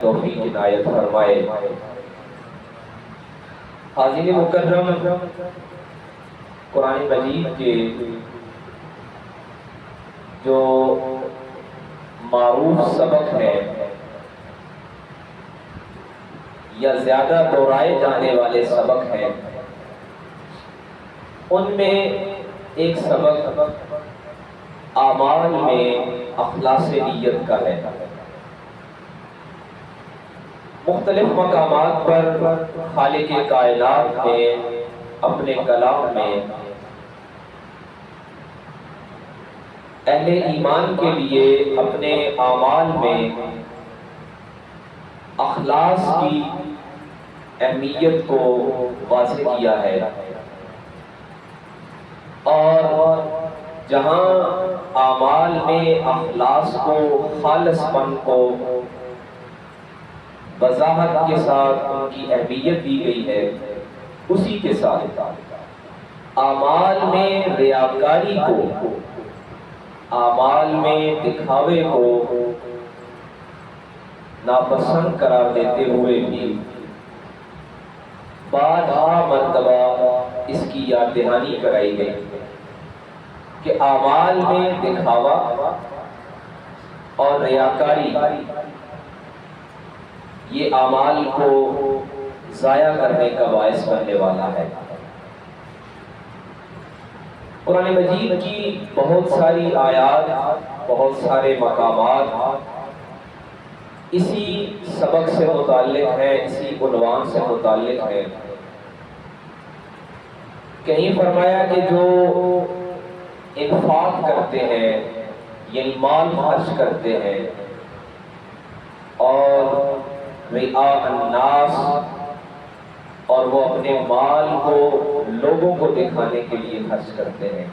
توفیق عنایت فرمائے۔ حاضرین مکرم، قرآن مجید کے جو معروف سبق ہیں یا زیادہ دہرائے جانے والے سبق ہیں، ان میں ایک سبق اعمال میں اخلاص نیت کا ہے۔ مختلف مقامات پر خالق کائنات نے اپنے کلام میں اہل ایمان کے لیے اپنے اعمال میں اخلاص کی اہمیت کو واضح کیا ہے، اور جہاں اعمال میں اخلاص کو، خالص پن کو وضاحت کے ساتھ ان کی اہمیت دی گئی ہے، اسی کے ساتھ اعمال میں ریاکاری کو، اعمال میں دکھاوے کو ناپسند قرار دیتے ہوئے بھی بارہا مرتبہ اس کی یاد دہانی کرائی گئی کہ اعمال میں دکھاوا اور ریاکاری یہ اعمال کو ضائع کرنے کا باعث بننے والا ہے۔ قرآن مجید کی بہت ساری آیات، بہت سارے مقامات اسی سبق سے متعلق ہیں، اسی عنوان سے متعلق ہیں۔ کہیں فرمایا کہ جو انفاق کرتے ہیں، یعنی مال خرچ کرتے ہیں اور رعاء الناس، اور وہ اپنے مال کو لوگوں کو دکھانے کے لیے خرچ کرتے ہیں۔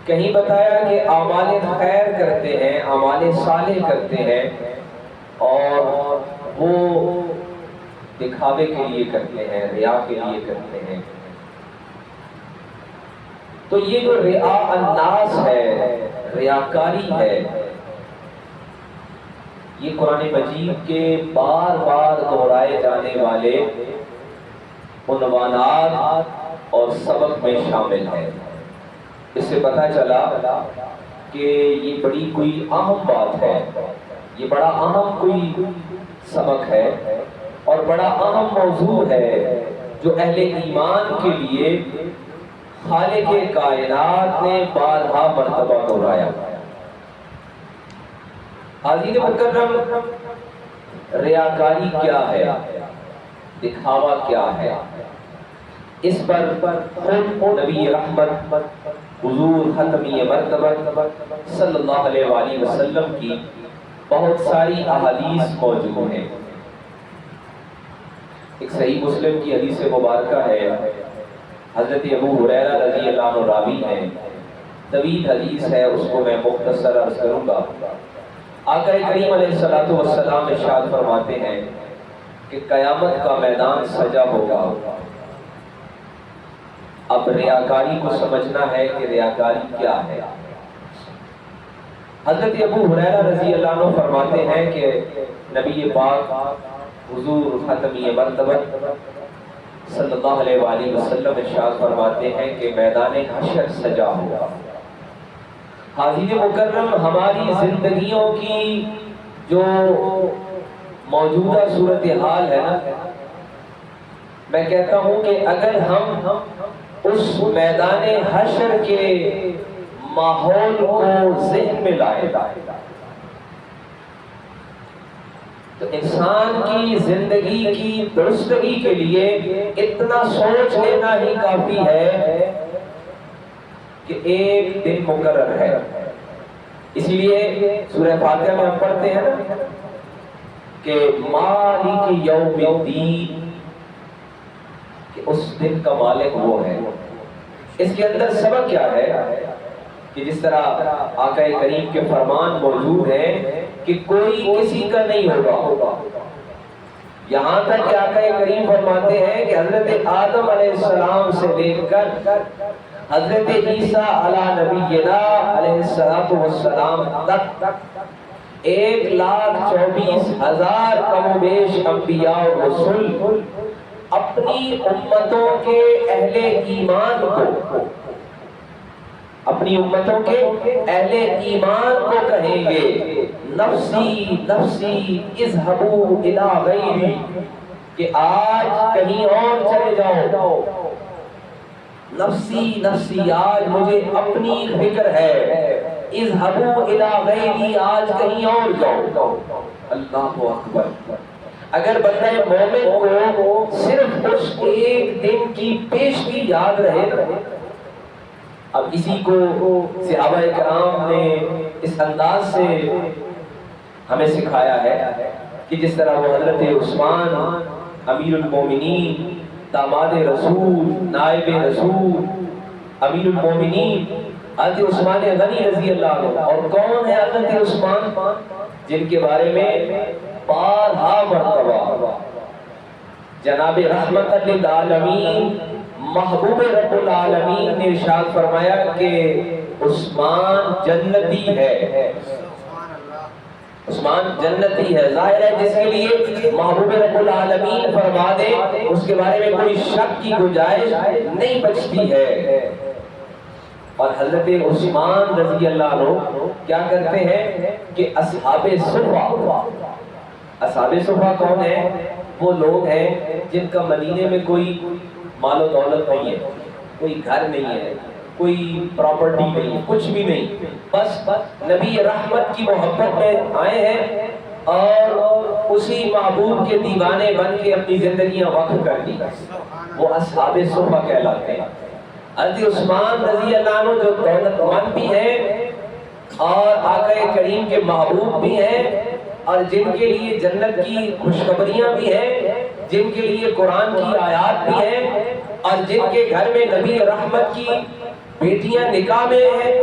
کہیں بتایا کہ اعمال خیر کرتے ہیں، اعمال صالح کرتے ہیں اور وہ دکھاوے کے لیے کرتے ہیں، ریا کے لیے کرتے ہیں۔ تو یہ جو رعاء الناس ہے، ریاکاری ہے، یہ قرآن مجید کے بار بار دہرائے جانے والے عنوانات اور سبق میں شامل ہے۔ اس سے پتہ چلا کہ یہ بڑی کوئی اہم بات ہے، یہ بڑا اہم کوئی سبق ہے اور بڑا اہم موضوع ہے جو اہل ایمان کے لیے خالق کائنات نے بارہا مرتبہ دہرایا۔ حاضرین مکرم، ریاکاری کیا ہے، دکھاوا کیا ہے، اس پر خود نبی رحمت حضور ختمی مرتبہ صلی اللہ علیہ وآلہ وسلم کی بہت ساری احادیث موجود ہیں۔ ایک صحیح مسلم کی حدیث مبارکہ ہے، حضرت ابو ہریرہ رضی اللہ عنہ راوی ہیں، طویل حدیث ہے، اس کو میں مختصر عرض کروں گا۔ آقا کریم علیہ السلام ارشاد فرماتے ہیں کہ قیامت کا میدان سجا ہوگا۔ اب ریاکاری کو سمجھنا ہے کہ ریاکاری کیا ہے۔ حضرت ابو ہریرہ رضی اللہ عنہ فرماتے ہیں کہ نبی پاک حضور ختمی مرتبہ صلی اللہ علیہ وآلہ وسلم ارشاد فرماتے ہیں کہ میدان حشر سجا ہوگا۔ حاضرین مکرم، ہماری زندگیوں کی جو موجودہ صورتحال ہے نا، میں کہتا ہوں کہ اگر ہم اس میدان حشر کے ماحول کو ذہن میں لائیں تو انسان کی زندگی کی درستگی کے لیے اتنا سوچ لینا ہی کافی ہے کہ ایک دن مقرر ہے۔ اسی لیے سورہ فاتحہ میں ہم پڑھتے ہیں نا کہ مالک یوم الدین، کہ اس دن کا مالک وہ ہے۔ اس کے اندر سبق کیا ہے کہ جس طرح آقا کریم کے فرمان موجود ہیں کہ کوئی کسی کا نہیں ہوگا، یہاں تک کہ آقا کریم فرماتے ہیں کہ حضرت آدم علیہ السلام سے لے کر حضرت عیسیٰ علیہ نبینا علیہ السلام تک 1,24,000 کم و بیش انبیاء و رسول اپنی امتوں کے اہل ایمان کو، اپنی امتوں کے اہل ایمان کو کہیں گے نفسی نفسی اذهبوا الی غیری، کہ آج کہیں اور چلے جاؤ، نفسی نفسی آج مجھے اپنی فکر ہے، اذهبوا الی غیری آج کہیں اور جاؤ۔ اللہ اکبر۔ اگر بندہ مومن کو صرف اس ایک دن کی پیشگی یاد رہے نا، اب اسی کو صحابہ کرام نے اس انداز سے ہمیں سکھایا ہے کہ جس طرح وہ حضرت عثمان امیر المومنین، داماد رسول، نائب رسول، امیر المومنین حضرت عثمان غنی رضی اللہ عنہ، اور کون ہے حضرت عثمان؟ جن کے بارے میں بارہا مرتبہ جناب رحمت للعالمین محبوب رب العالمین نے ارشاد فرمایا کہ عثمان جنتی ہے، عثمان جنتی ہے۔ ظاہر ہے جس کے لیے محبوب رب العالمین فرما دے اس کے بارے میں کوئی شک کی گنجائش نہیں بچتی ہے۔ اور حضرت عثمان رضی اللہ عنہ کیا کرتے ہیں کہ اصحاب صفہ، اصحاب صفہ کون ہیں؟ وہ لوگ ہیں جن کا مدینے میں کوئی مال و دولت نہیں ہے، کوئی گھر نہیں ہے، کوئی پراپرٹی نہیں ہے، کچھ بھی نہیں، بس نبی رحمت کی محبت میں آئے ہیں اور اسی محبوب کے دیوانے بن کے اپنی زندگیاں وقف کر دی، وہ اصحاب صفہ کہلاتے ہیں۔ حضرت عثمان رضی اللہ عنہ جو دولت مند بھی ہیں اور آقا کریم کے محبوب بھی ہیں، اور جن کے لیے جنت کی خوشخبریاں بھی ہیں، جن کے لیے قرآن کی آیات بھی ہیں، اور جن کے گھر میں نبی رحمت کی بیٹیاں نکاح میں ہیں،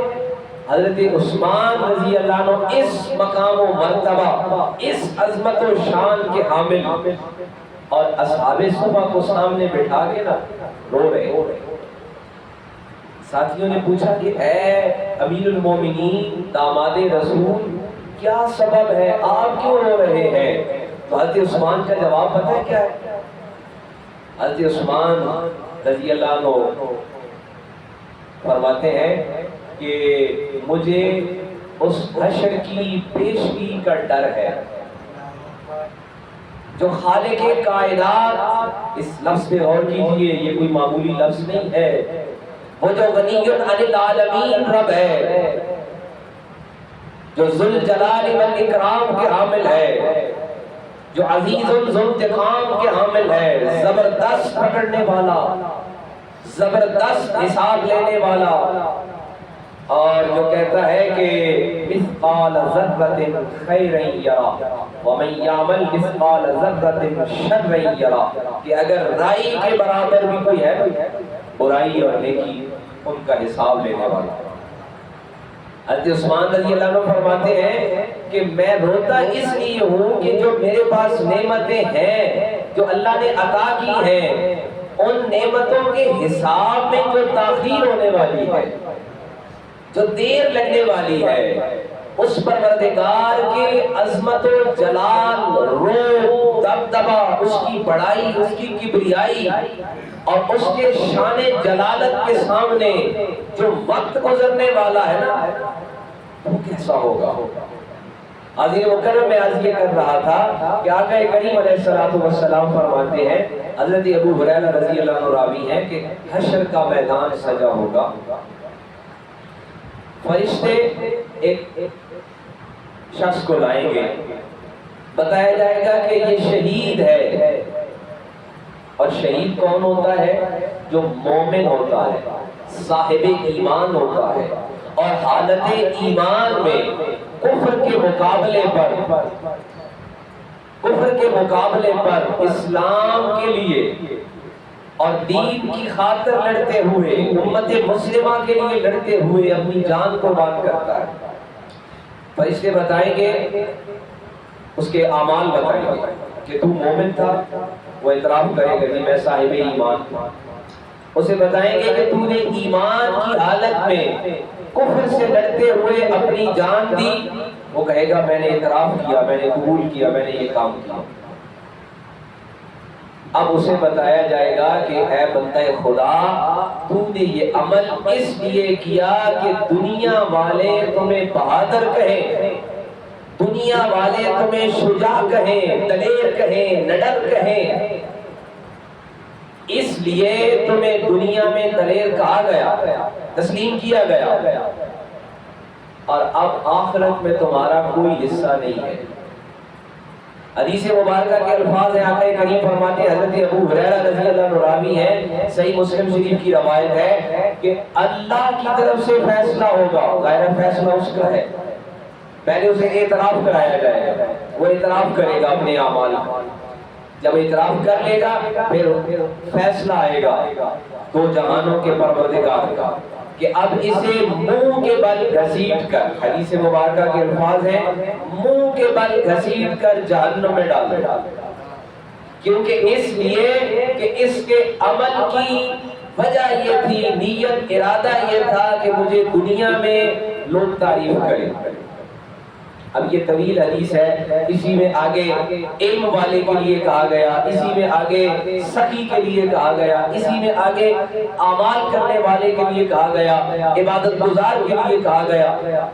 حضرت عثمان رضی اللہ عنہ اس مقام و مرتبہ، اس عظمت و شان کے حامل، اور اصحاب صفہ کو سامنے بٹھا کے نا رو رہے۔ ساتھیوں نے پوچھا کہ اے امیر المومنین، داماد رسول، کیا سبب ہے، آپ کیوں رو رہے ہیں؟ تو حضرت عثمان کا جواب پتہ ہے کیا ہے؟ حضرت عثمان رضی اللہ عنہ فرماتے ہیں کہ مجھے اس حشر کی پیشگی کا ڈر ہے جو خالق کائنات، اس لفظ پہ غور کیجئے، یہ کوئی معمولی لفظ نہیں ہے، وہ جو غنی عن العالمین رب ہے، جو ذوالجلال والاکرام کے حامل ہے، جو عزیز ذوالانتقام کے حامل ہے، زبردست پکڑنے والا، زبردست حساب لینے والا، اور جو کہتا ہے کہ مثقال ذرۃ خیرا یرا ومن یعمل مثقال ذرۃ شرا یرا، کہ اگر رائی کے برابر بھی کوئی ہے برائی اور نیکی، ان کا حساب لینے والا۔ حضرت عثمان رضی اللہ عنہ فرماتے ہیں کہ میں روتا اس لیے ہوں کہ جو میرے پاس نعمتیں ہیں جو اللہ نے عطا کی ہیں، ان نعمتوں کے حساب میں جو تاخیر ہونے والی ہے، جو دیر لگنے والی ہے، اس پروردگار کے عظمت و جلال، روح، دبدبہ، اس کی بڑائی، اس کی کبریائی اور اس کے شان جلالت کے سامنے جو وقت گزرنے والا ہے نا، وہ کیسا ہوگا؟ حاضر مکرم میں آج یہ کر رہا تھا کہ آقا کریم علیہ السلام فرماتے ہیں، حضرت ابو ہریرہ رضی اللہ عنہ راوی ہیں کہ حشر کا میدان سجا ہوگا، فرشتے ایک شخص کو لائیں گے، بتایا جائے گا کہ یہ شہید ہے، اور شہید کون ہوتا ہے؟ جو مومن ہوتا ہے، صاحب ایمان ہوتا ہے، اور حالت ایمان میں کفر کے مقابلے پر اسلام کے لیے اور دین کی خاطر لڑتے ہوئے، امت مسلمہ کے لیے لڑتے ہوئے اپنی جان قربان کرتا ہے۔ فرشتے بتائیں گے، اس کے اعمال بتائیں گے کہ تو مومن تھا، وہ اعتراف کرے گا جی میں صاحب ایمان تھا۔ اسے بتائیں گے کہ تو نے ایمان کی حالت میں کفر سے لڑتے ہوئے اپنی جان دی، وہ کہے گا میں نے اعتراف کیا، میں نے قبول کیا، میں نے یہ کام کیا۔ اب اسے بتایا جائے گا کہ اے بندہ خدا، تو نے یہ عمل اس لیے کیا کہ دنیا والے تمہیں بہادر کہیں، دنیا والے تمہیں شجاع کہیں، دلیر کہیں، نڈر کہیں، اس لیے تمہیں دنیا میں دلیر کہا گیا، تسلیم کیا گیا، اور اب آخرت میں تمہارا کوئی حصہ نہیں ہے۔ حدیث مبارکہ کے الفاظ ہیں، آقا کریم فرماتے ہیں، حضرت ابو ہریرہ رضی اللہ عنہ راوی ہے، صحیح مسلم شریف کی روایت ہے کہ اللہ کی طرف سے فیصلہ ہوگا، ظاہر فیصلہ اس کا ہے، پہلے اسے اعتراف کرایا جائے گا، وہ اعتراف کرے گا اپنے اعمال، جب اعتراف کر لے گا پھر فیصلہ آئے گا دو جہانوں کے پروردگار کا کہ اب اسے منہ کے بل گھسیٹ کر، حدیث مبارکہ کے الفاظ ہیں، منہ کے بل گھسیٹ کر جہنم میں ڈال دے، کیونکہ اس لیے کہ اس کے عمل کی وجہ یہ تھی، نیت ارادہ یہ تھا کہ مجھے دنیا میں لوگ تعریف کریں۔ اب یہ طویل حدیث ہے، اسی میں آگے علم والے کے لیے کہا گیا، اسی میں آگے سخی کے لیے کہا گیا، اسی میں آگے اعمال کرنے والے کے لیے کہا گیا، عبادت گزار کے لیے کہا گیا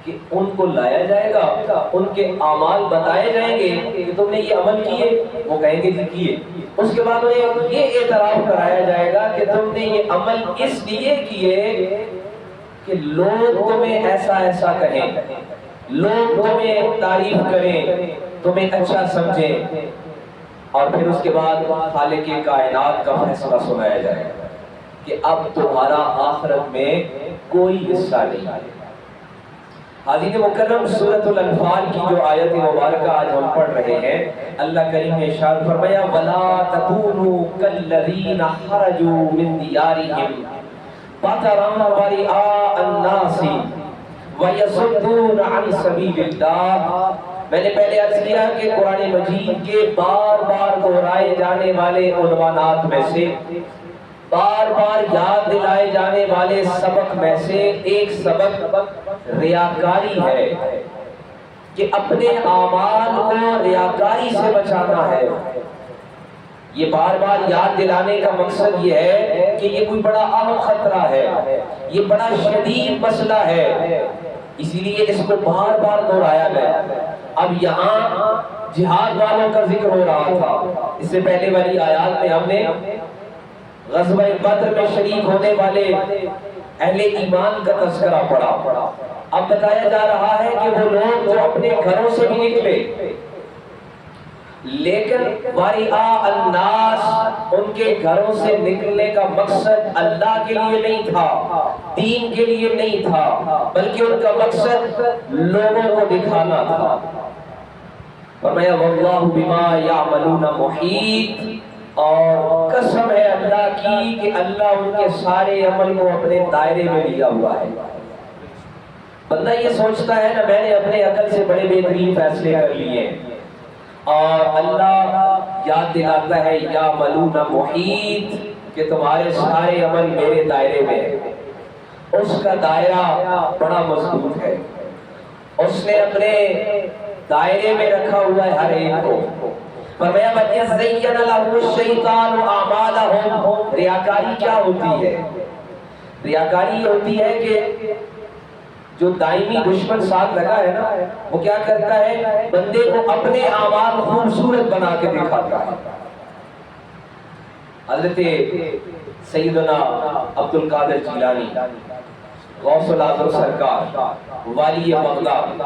کہ ان کو لایا جائے گا، ان کے اعمال بتائے جائیں گے کہ تم نے یہ عمل کیے، وہ کہیں گے جی کیے، اس کے بعد انہیں یہ اعتراف کرایا جائے گا کہ تم نے یہ عمل اس لیے کیے کہ لوگ تمہیں ایسا ایسا کہیں، لوگ تمہیں تعریف کریں، تمہیں اچھا سمجھیں، اور پھر اس کے بعد خالق کائنات کا فیصلہ سنایا جائے کہ اب تمہارا آخرت میں کوئی حصہ نہیں۔ حاضرین مکرم، سورۃ الانفال کی جو آیت مبارکہ آج ہم پڑھ رہے ہیں، اللہ کریم نے ارشاد فرمایا وَلَا تَكُونُوا كَالَّذِينَ خَرَجُوا مِن دِيَارِهِمْ بَطَرًا وَرِئَاءَ النَّاسِ وَيَصُدُّونَ عَنْ سَبِيلِ اللَّهِ۔ میں نے پہلے عرض کیا کہ قرآن مجید کے بار بار دہرائے جانے والے عنوانات میں سے، بار بار یاد دلائے جانے والے سبق میں سے ایک سبق ریاکاری ہے کہ اپنے اعمال کو ریاکاری سے بچانا ہے۔ یہ بار بار یاد دلانے کا مقصد یہ ہے کہ یہ کوئی بڑا اہم خطرہ ہے، یہ بڑا شدید مسئلہ ہے، اسی لیے اس کو بار بار دہرایا گیا۔ اب یہاں جہاد والوں کا ذکر ہو رہا تھا، اس سے پہلے والی آیات میں ہم نے غزوہ بدر میں شریک ہونے والے اہل ایمان کا تذکرہ پڑھا۔ اب بتایا جا رہا ہے کہ وہ لوگ جو اپنے گھروں سے بھی نکلے لیکن وَرِئَاءَ النَّاسِ، ان کے گھروں سے نکلنے کا مقصد اللہ کے لیے نہیں تھا، دین کے لیے نہیں تھا، بلکہ ان کا مقصد لوگوں کو دکھانا تھا۔ فرمایا وَاللَّهُ بِمَا يَعْمَلُونَ مُحِيطٌ، اور قسم ہے اللہ کی کہ اللہ ان کے سارے عمل کو اپنے دائرے میں لیا ہوا ہے۔ بندہ یہ سوچتا ہے نا میں نے اپنے عقل سے بڑے بہترین فیصلے کر لیے، اور اللہ یاد دلاتا ہے یعملون محیط کہ تمہارے سارے عمل میرے دائرے میں ہیں۔ اس کا دائرہ بڑا مضبوط ہے، اس نے اپنے دائرے میں رکھا ہوا ہے ہر ایک کو۔ فرمایا وَإِذْ لَهُمُ الشَّيْطَانُ أَعْمَالَهُمْ، ریاکاری کیا ہوتی ہے؟ ریاکاری ہوتی ہے کہ جو دائمی دشمن ساتھ لگا ہے نا، وہ کیا کرتا ہے؟ بندے کو اپنے اعمال خوبصورت بنا کے دکھاتا ہے۔ حضرت سیدنا عبد القادر جیلانی غوث العظم سرکار والی بغداد،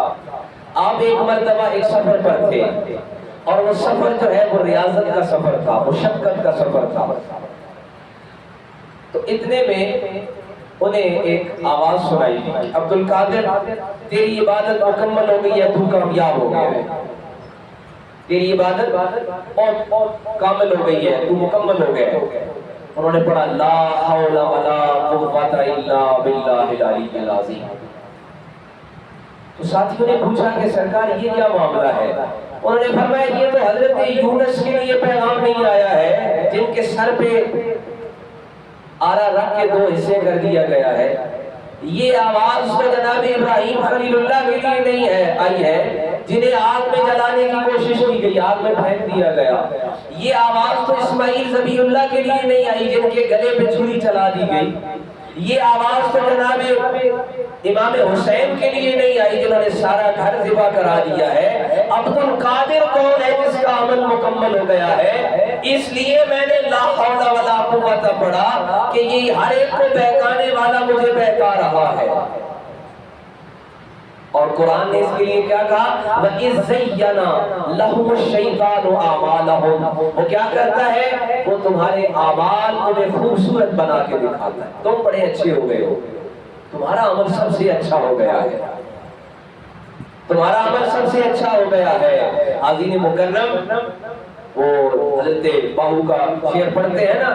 آپ ایک مرتبہ ایک سفر پر تھے، اور وہ سفر جو ہے وہ ریاضت کا سفر تھا، مشقت کا سفر تھا۔ تو اتنے میں انہیں ایک آواز سنائی دی، عبد القادر تیری عبادت مکمل ہو گئی ہے، تو کامیاب ہو گیا ہے، تیری عبادت بہت کامل ہو گئی ہے، تو مکمل ہو گیا ہے۔ انہوں نے پڑھا لا حول ولا قوت الا باللہ العلی العظیم۔ تو ساتھیوں نے پوچھا کہ سرکار یہ کیا معاملہ ہے؟ انہوں نے فرمایا یہ تو حضرت یونس کے لیے پیغام نہیں آیا ہے جن کے سر پہ آرا رکھ کے دو حصے کر دیا گیا ہے، یہ آواز تو جناب ابراہیم خلیل اللہ کے لیے نہیں ہے آئی ہے جنہیں آگ میں جلانے کی کوشش کی گئی، آگ میں پھینک دیا گیا۔ یہ آواز تو اسماعیل ذبیح اللہ کے لیے نہیں آئی جن کے گلے پہ چھری چلا دی گئی۔ یہ آواز تو جناب امام حسین کے لیے نہیں آئی جنہوں نے سارا گھر ذبح کرا دیا ہے۔ عبد القادر کون ہے جس کا عمل مکمل ہو گیا ہے؟ اس لیے میں نے لا حول ولا قوت پڑھا کہ یہ ہر ایک کو بہکانے والا مجھے بہکا رہا ہے۔ اور قرآن نے اس کے لیے کیا کہا؟ وَإِذْ زَيَّنَا لَهُمُ الشَّيْطَانُ أَعْمَالَهُمْ۔ وہ کیا کرتا ہے؟ وہ تمہارے اعمال تمہیں خوبصورت بنا کے دکھاتا ہے، تم بڑے اچھے ہو گئے ہو، تمہارا عمل سب سے اچھا ہو گیا ہے، تمہارا عمل سب سے اچھا ہو گیا ہے۔ عظیم مکرم وہ حضرت باہو کا شعر پڑھتے ہیں نا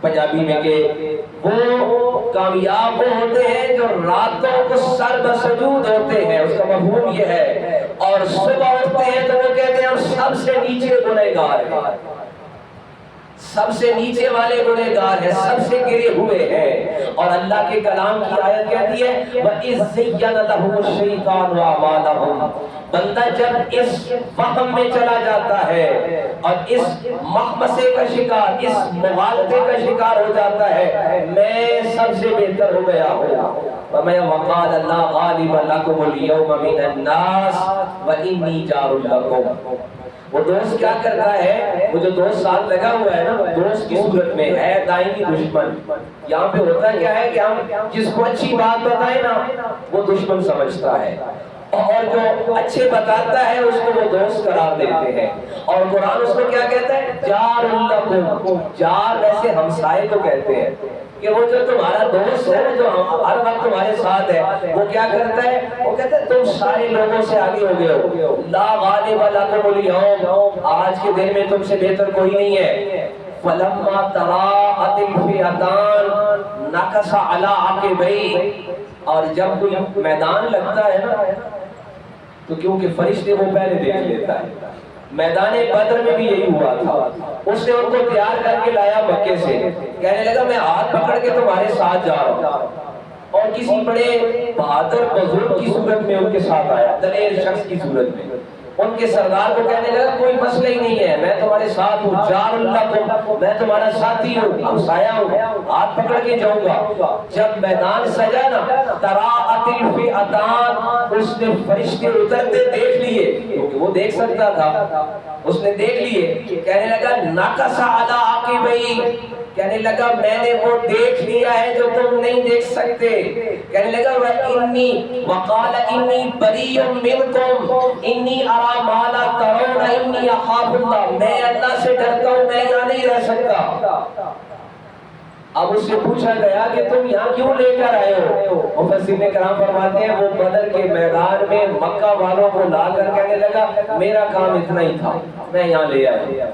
پنجابی میں کہ وہ کامیاب وہ ہوتے ہیں جو راتوں کو سر بسجود ہوتے ہیں، اس کا مفہوم یہ ہے، اور صبح اٹھتے ہیں تو وہ کہتے ہیں ہم سب سے نیچے گنہگار ہیں، سب سے نیچے والے گنہگار ہیں، سب سے گرے ہوئے ہیں۔ اور اللہ کے کلام کی آیت کہتی ہے وَإِذْ زَيَّنَ لَهُمُ الشَّيْطَانُ أَعْمَالَهُمْ۔ بندہ جب اس وہم میں چلا جاتا ہے اور اس مخمصے کا شکار، اس مغالطے کا شکار ہو جاتا ہے، میں سب سے بہتر ہو گیا ہوں، وَقَالَ اللَّهُ غَالِبًا لَكُمُ الْيَوْمَ مِنَ النَّاسِ وَإِنِّي جَارٌ لَكُمْ۔ وہ دوست کیا کرتا ہے؟ وہ جو دوست ساتھ لگا ہوا ہے نا، دوست کی صورت میں ہے دائمی دشمن۔ یہاں پہ ہوتا کیا ہے کہ ہم جس کو اچھی بات بتائیں نا وہ دشمن سمجھتا ہے، اور جو اچھے بتاتا ہے اس کو وہ دوست قرار دیتے ہیں۔ اور قرآن اس کو کیا کہتا ہے؟ جار لکم۔ جار ویسے ہمسائے کو کہتے ہیں کہ وہ جو تمہارا دوست ہے جو ہر وقت تمہارے ساتھ ہے، وہ کیا کرتا ہے؟ وہ کہتا ہے تم سارے لوگوں سے آگے ہو گئے ہو، لا غالب لکم اليوم، آج کے دن میں تم سے بہتر کوئی نہیں ہے۔ فلما تراءت الفئتان نکص علی عقبیہ، اور جب کوئی میدان لگتا ہے نا تو کیونکہ فرشتے وہ پہلے دیکھ لیتا ہے، میدان بدر میں بھی یہی ہوا تھا، اس نے ان کو تیار کر کے لایا مکے سے، کہنے لگا میں ہاتھ پکڑ کے تمہارے ساتھ جا رہا ہوں، اور کسی بڑے بہادر بزرگ کی صورت میں ان کے ساتھ آیا، دلیر شخص کی صورت میں، ان کے سردار کو کہنے لگا کوئی مسئلہ ہی نہیں ہے، میں تمہارے ساتھ ہوں، جار لکم، میں تمہارا ساتھی ہوں، ہمسایہ ہوں، ہاتھ پکڑ کے جاؤں گا۔ جب میدان سجا نا تراءت الفئتان، اس نے فرشتے اترتے دیکھ لیے، کیونکہ وہ دیکھ سکتا تھا، اس نے دیکھ لیے، کہنے لگا نکص علی عقبیہ، کہنے لگا میں نے وہ دیکھ لیا ہے جو تم نہیں دیکھ سکتے، کہنے لگا وقال انی بریء منکم انی اری ما لا ترون انی اخاف اللہ، میں اللہ سے ڈرتا ہوں، میں یہاں نہیں رہ سکتا۔ اب اس سے پوچھا گیا کہ تم یہاں کیوں لے کر آئے ہو؟ مفسرین کرام فرماتے ہیں وہ بدر کے میدان میں مکہ والوں کو لا کر کہنے لگا میرا کام اتنا ہی تھا، میں یہاں لے آیا،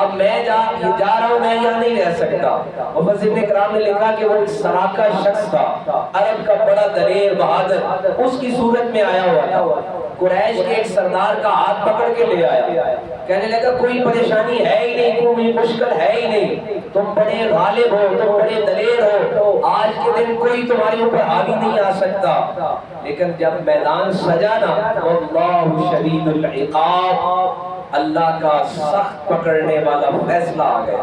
اب میں جا رہا ہوں، میں یہاں نہیں رہ سکتا۔ مفسرین کرام نے لکھا کہ وہ ایک سراکا شخص تھا، عرب کا بڑا دلیر بہادر، اس کی صورت میں آیا ہوا تھا، قریش کے ایک سردار کا ہاتھ پکڑ کے لے آیا، کہنے لگا کوئی پریشانی ہے ہی نہیں، کوئی مشکل ہے ہی نہیں، تم بڑے غالب ہو، تم بڑے دلیر ہو، آج کے دن کوئی تمہارے اوپر حاوی نہیں آ سکتا۔ لیکن جب میدان سجا نا واللہ شدید العقاب، اللہ کا سخت پکڑنے والا فیصلہ آ گیا۔